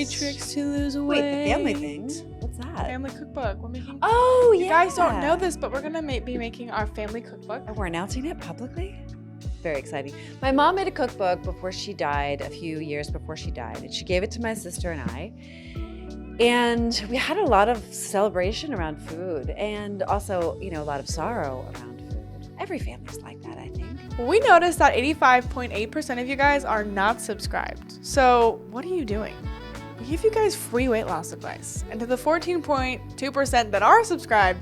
3 tricks to lose weight. Wait, the family thing? What's that? Family cookbook. We're making. Oh, yeah. You guys don't know this, but we're gonna be making our family cookbook. And we're announcing it publicly? Very exciting. My mom made a cookbook before she died, a few years before she died, and she gave it to my sister and I. And we had a lot of celebration around food and also, a lot of sorrow around food. Every family's like that, I think. We noticed that 85.8% of you guys are not subscribed. So what are you doing? We give you guys free weight loss advice. And to the 14.2% that are subscribed,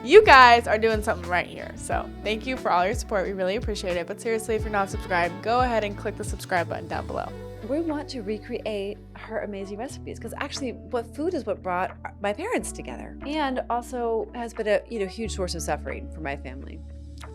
you guys are doing something right here. So thank you for all your support. We really appreciate it. But seriously, if you're not subscribed, go ahead and click the subscribe button down below. We want to recreate her amazing recipes because actually food is what brought my parents together and also has been a huge source of suffering for my family.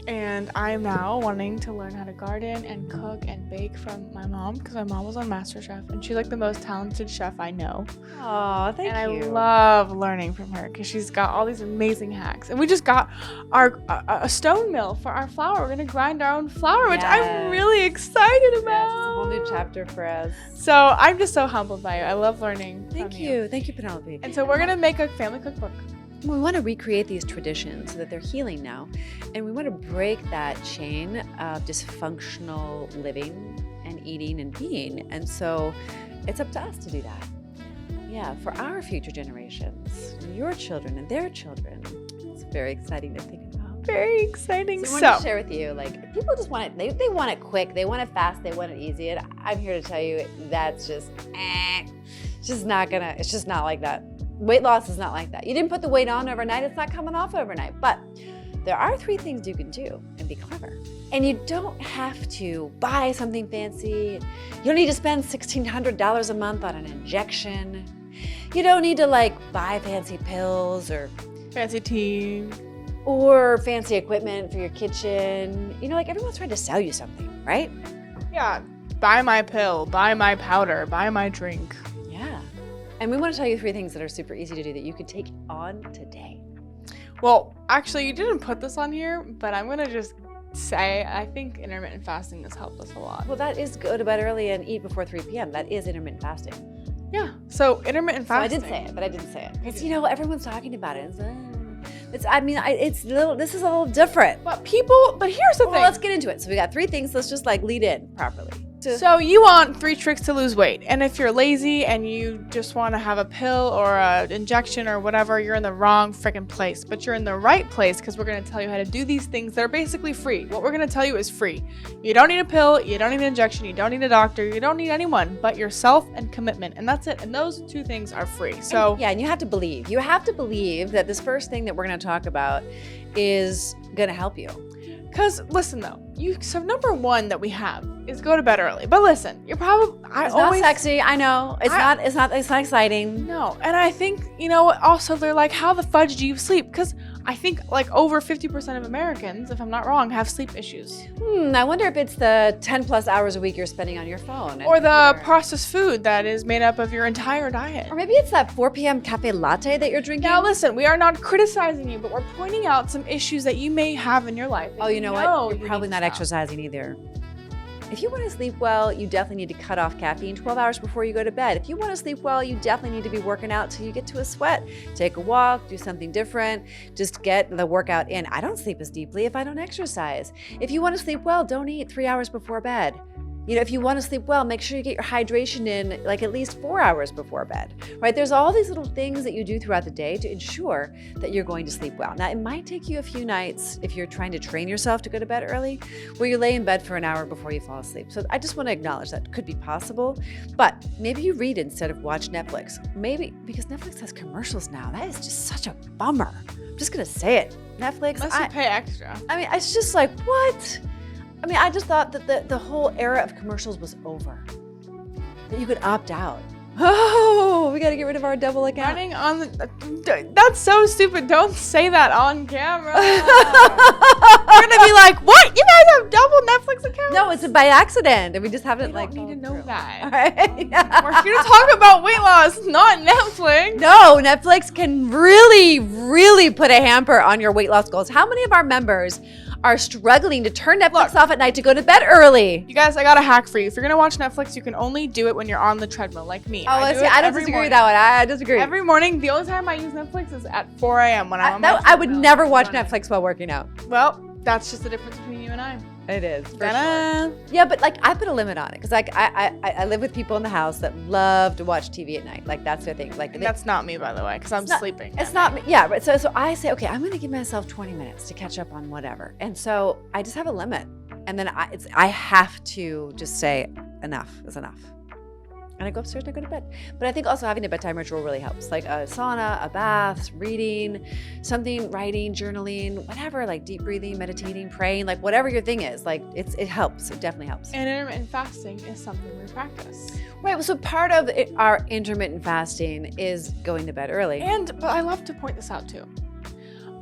And I'm now wanting to learn how to garden and cook and bake from my mom because my mom was on MasterChef and she's like the most talented chef I know. Oh, thank you. And I love learning from her because she's got all these amazing hacks. And we just got a stone mill for our flour. We're gonna grind our own flour, which I'm really excited about. Yes, it's a whole new chapter for us. So I'm just so humbled by you. I love learning Thank from you. Thank you, Penelope. And so we're gonna make a family cookbook. We want to recreate these traditions so that they're healing now. And we want to break that chain of dysfunctional living and eating and being. And so it's up to us to do that. Yeah, for our future generations, your children and their children. It's very exciting to think about. Very exciting. So I want to share with you, people just want it, they want it quick, they want it fast, they want it easy. And I'm here to tell you that's just, it's just not like that. Weight loss is not like that. You didn't put the weight on overnight, it's not coming off overnight. But there are 3 things you can do and be clever. And you don't have to buy something fancy. You don't need to spend $1,600 a month on an injection. You don't need to buy fancy pills or fancy tea or fancy equipment for your kitchen. Everyone's trying to sell you something, right? Yeah, buy my pill, buy my powder, buy my drink. Yeah. And we want to tell you 3 things that are super easy to do that you could take on today. Well, actually, you didn't put this on here, but I'm going to just say I think intermittent fasting has helped us a lot. Well, that is go to bed early and eat before 3 p.m. That is intermittent fasting. Yeah. So intermittent fasting. So I did say it, but I didn't say it. Because, everyone's talking about it. This is a little different. But here's the thing. Let's get into it. So we got 3 things. Let's just lead in properly. So you want 3 tricks to lose weight. And if you're lazy and you just want to have a pill or an injection or whatever, you're in the wrong freaking place. But you're in the right place because we're going to tell you how to do these things that are basically free. What we're going to tell you is free. You don't need a pill, you don't need an injection, you don't need a doctor, you don't need anyone but yourself and commitment. And that's it. And those 2 things are free. So and you have to believe. You have to believe that this first thing that we're going to talk about is going to help you. Because listen though, so number 1 that we have is go to bed early. But listen, you're probably not sexy. I know it's not exciting. No, and I think also they're like, how the fudge do you sleep? Because I think over 50% of Americans, if I'm not wrong, have sleep issues. I wonder if it's the 10 plus hours a week you're spending on your phone. Or the processed food that is made up of your entire diet. Or maybe it's that 4 p.m. cafe latte that you're drinking. Now listen, we are not criticizing you, but we're pointing out some issues that you may have in your life. Oh, you know what? You're probably not exercising either. If you want to sleep well, you definitely need to cut off caffeine 12 hours before you go to bed. If you want to sleep well, you definitely need to be working out till you get to a sweat. Take a walk, do something different, just get the workout in. I don't sleep as deeply if I don't exercise. If you want to sleep well, don't eat 3 hours before bed. If you want to sleep well, make sure you get your hydration in at least 4 hours before bed, right? There's all these little things that you do throughout the day to ensure that you're going to sleep well. Now, it might take you a few nights if you're trying to train yourself to go to bed early, where you lay in bed for an hour before you fall asleep. So I just want to acknowledge that could be possible, but maybe you read instead of watch Netflix. Maybe because Netflix has commercials now. That is just such a bummer. I'm just going to say it. Netflix. Unless you pay extra. It's just what? I just thought that the whole era of commercials was over. That you could opt out. Oh, we got to get rid of our double account. Running on that's so stupid. Don't say that on camera. You're going to be like, what? You guys have double Netflix accounts? No, it's by accident. And we just haven't don't need to know through. that. All right. Yeah. We're here to talk about weight loss, not Netflix. No, Netflix can really, really put a hamper on your weight loss goals. How many of our members are struggling to turn Netflix off at night to go to bed early. You guys, I got a hack for you. If you're gonna watch Netflix, you can only do it when you're on the treadmill, like me. I don't disagree with that one. I disagree. Every morning, the only time I use Netflix is at 4 a.m. when I'm on my I would treadmill never watch running. Netflix while working out. Well, that's just the difference between you and I. It is, for Ta-da. sure. Yeah, but like I put a limit on it because like I live with people in the house that love to watch TV at night. Like that's their thing. Like That's not me, by the way, because I'm sleeping. It's not me. Yeah, but so I say, okay, I'm going to give myself 20 minutes to catch up on whatever. And so I just have a limit. And then I have to just say enough is enough. And I go upstairs and I go to bed. But I think also having a bedtime ritual really helps. Like a sauna, a bath, reading, something, writing, journaling, whatever, like deep breathing, meditating, praying, like whatever your thing is, like it helps. It definitely helps. And intermittent fasting is something we practice. Right. So part of our intermittent fasting is going to bed early. But I love to point this out too.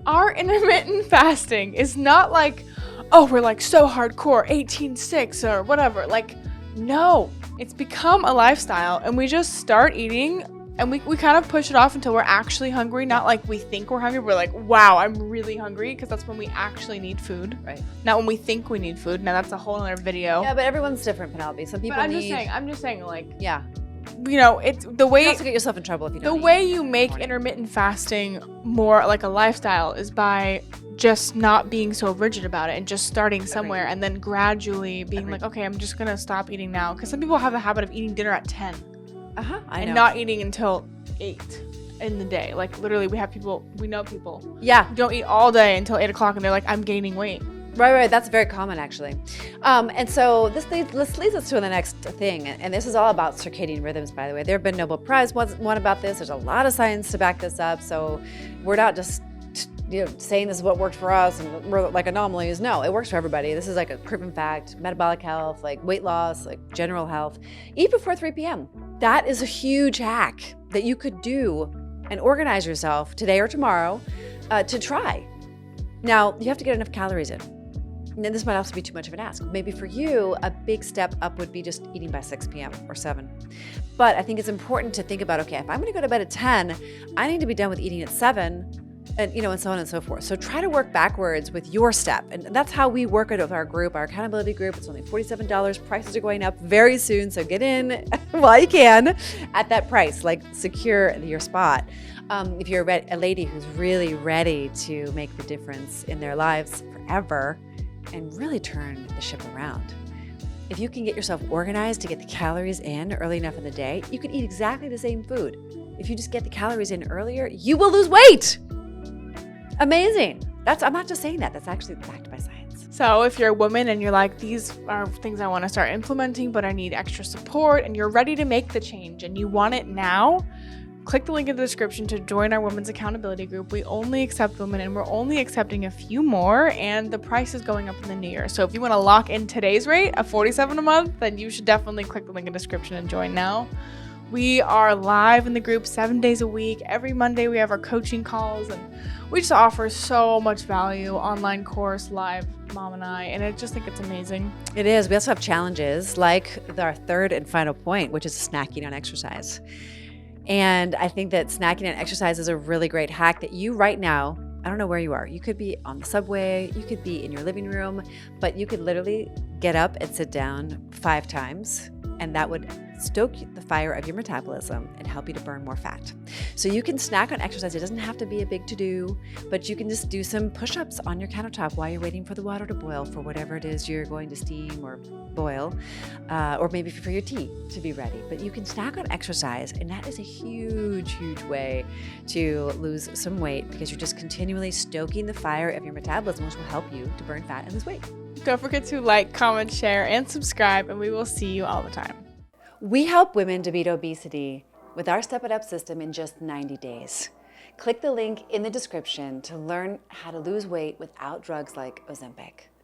Our intermittent fasting is not like, oh, we're like so hardcore, 18-6 or whatever. Like, no, it's become a lifestyle and we just start eating and we kind of push it off until we're actually hungry. Not like we think we're hungry. We're like, wow, I'm really hungry, because that's when we actually need food. Right. Not when we think we need food. Now that's a whole other video. Yeah, but everyone's different, Penelope. Some people But need. I'm just saying, like, Yeah. you know, it's the way. You also get yourself in trouble if you The don't. way eat you in the make morning. intermittent fasting more like a lifestyle is by just not being so rigid about it and just starting somewhere and then gradually being like, okay, I'm just gonna stop eating now. Because some people have the habit of eating dinner at 10 I know. and not eating until 8 in the day. Like literally, we know people Yeah. who don't eat all day until 8 o'clock and they're like, I'm gaining weight. Right. That's very common, actually. And so this leads us to the next thing. And this is all about circadian rhythms, by the way. There have been Nobel Prize one about this. There's a lot of science to back this up. So we're not just saying this is what worked for us and we're like anomalies. No, it works for everybody. This is like a proven fact. Metabolic health, like weight loss, like general health. Eat before 3 p.m. That is a huge hack that you could do and organize yourself today or tomorrow to try. Now, you have to get enough calories in. And then this might also be too much of an ask. Maybe for you, a big step up would be just eating by 6 p.m. or 7. But I think it's important to think about, okay, if I'm going to go to bed at 10, I need to be done with eating at 7, and so on and so forth. So try to work backwards with your step. And that's how we work it with our group, our accountability group. It's only $47. Prices are going up very soon. So get in while you can at that price, like secure your spot. If you're a lady who's really ready to make the difference in their lives forever, and really turn the ship around. If you can get yourself organized to get the calories in early enough in the day, you can eat exactly the same food. If you just get the calories in earlier, you will lose weight. Amazing. I'm not just saying that. That's actually backed by science. So if you're a woman and you're like, these are things I want to start implementing, but I need extra support, and you're ready to make the change and you want it now, click the link in the description to join our women's accountability group. We only accept women and we're only accepting a few more, and the price is going up in the new year. So if you want to lock in today's rate of $47 a month, then you should definitely click the link in the description and join now. We are live in the group 7 days a week. Every Monday we have our coaching calls, and we just offer so much value. Online course, live, Mom and I, and I just think it's amazing. It is. We also have challenges like our third and final point, which is snacking on exercise. And I think that snacking and exercise is a really great hack that you right now, I don't know where you are. You could be on the subway, you could be in your living room, but you could literally get up and sit down 5 times, and that would stoke the fire of your metabolism and help you to burn more fat. So you can snack on exercise. It doesn't have to be a big to-do, but you can just do some push-ups on your countertop while you're waiting for the water to boil for whatever it is you're going to steam or boil, or maybe for your tea to be ready. But you can snack on exercise, and that is a huge, huge way to lose some weight, because you're just continually stoking the fire of your metabolism, which will help you to burn fat and lose weight. Don't forget to like, comment, share, and subscribe, and we will see you all the time. We help women to beat obesity with our Step It Up system in just 90 days. Click the link in the description to learn how to lose weight without drugs like Ozempic.